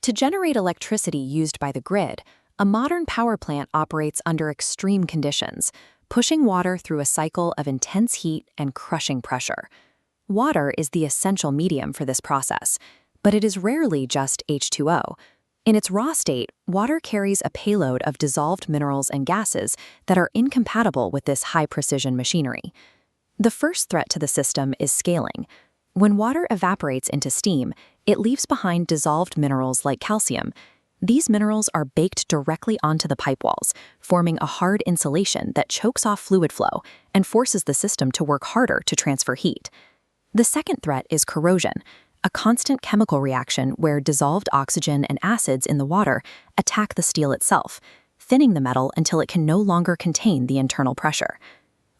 To generate electricity used by the grid, a modern power plant operates under extreme conditions, pushing water through a cycle of intense heat and crushing pressure. Water is the essential medium for this process, but it is rarely just H2O. In its raw state, water carries a payload of dissolved minerals and gases that are incompatible with this high-precision machinery. The first threat to the system is scaling. When water evaporates into steam, it leaves behind dissolved minerals like calcium. These minerals are baked directly onto the pipe walls, forming a hard insulation that chokes off fluid flow and forces the system to work harder to transfer heat. The second threat is corrosion, a constant chemical reaction where dissolved oxygen and acids in the water attack the steel itself, thinning the metal until it can no longer contain the internal pressure.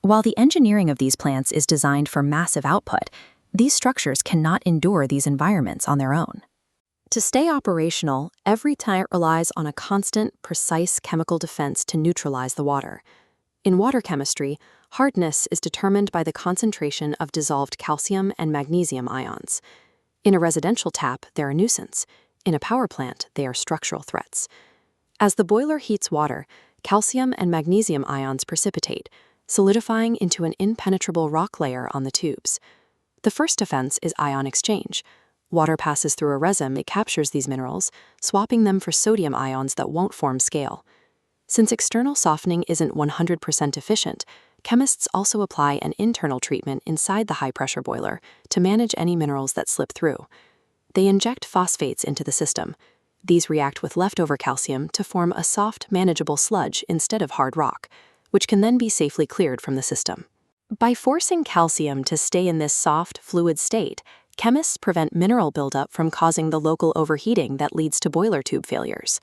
While the engineering of these plants is designed for massive output, these structures cannot endure these environments on their own. To stay operational, every plant relies on a constant, precise chemical defense to neutralize the water. In water chemistry, hardness is determined by the concentration of dissolved calcium and magnesium ions. In a residential tap, they're a nuisance. In a power plant, they are structural threats. As the boiler heats water, calcium and magnesium ions precipitate, solidifying into an impenetrable rock layer on the tubes. The first defense is ion exchange. Water passes through a resin, it captures these minerals, swapping them for sodium ions that won't form scale. Since external softening isn't 100% efficient, chemists also apply an internal treatment inside the high-pressure boiler to manage any minerals that slip through. They inject phosphates into the system. These react with leftover calcium to form a soft, manageable sludge instead of hard rock, which can then be safely cleared from the system. By forcing calcium to stay in this soft, fluid state, chemists prevent mineral buildup from causing the local overheating that leads to boiler tube failures.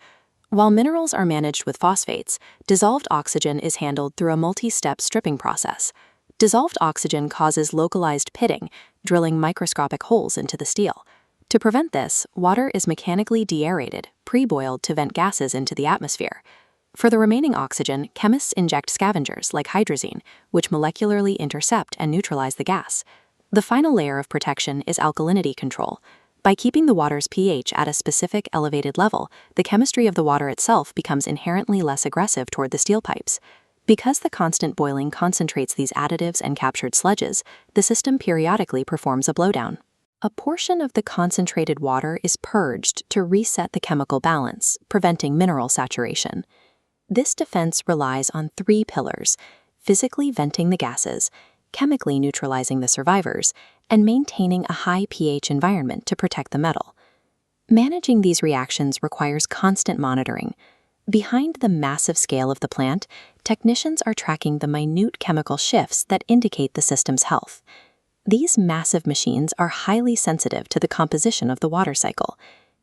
While minerals are managed with phosphates, dissolved oxygen is handled through a multi-step stripping process. Dissolved oxygen causes localized pitting, drilling microscopic holes into the steel. To prevent this, water is mechanically deaerated, pre-boiled to vent gases into the atmosphere. For the remaining oxygen, chemists inject scavengers like hydrazine, which molecularly intercept and neutralize the gas. The final layer of protection is alkalinity control. By keeping the water's pH at a specific elevated level, the chemistry of the water itself becomes inherently less aggressive toward the steel pipes. Because the constant boiling concentrates these additives and captured sludges, the system periodically performs a blowdown. A portion of the concentrated water is purged to reset the chemical balance, preventing mineral saturation. This defense relies on three pillars: physically venting the gases, chemically neutralizing the survivors, and maintaining a high pH environment to protect the metal. Managing these reactions requires constant monitoring. Behind the massive scale of the plant, technicians are tracking the minute chemical shifts that indicate the system's health. These massive machines are highly sensitive to the composition of the water cycle.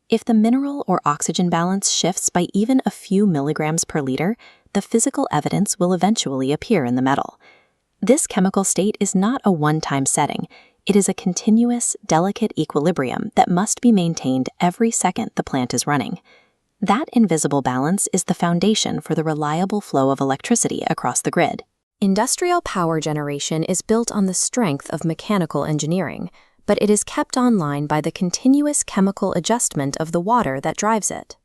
If the mineral or oxygen balance shifts by even a few milligrams per liter, the physical evidence will eventually appear in the metal. This chemical state is not a one-time setting. It is a continuous, delicate equilibrium that must be maintained every second the plant is running. That invisible balance is the foundation for the reliable flow of electricity across the grid. Industrial power generation is built on the strength of mechanical engineering, but it is kept online by the continuous chemical adjustment of the water that drives it.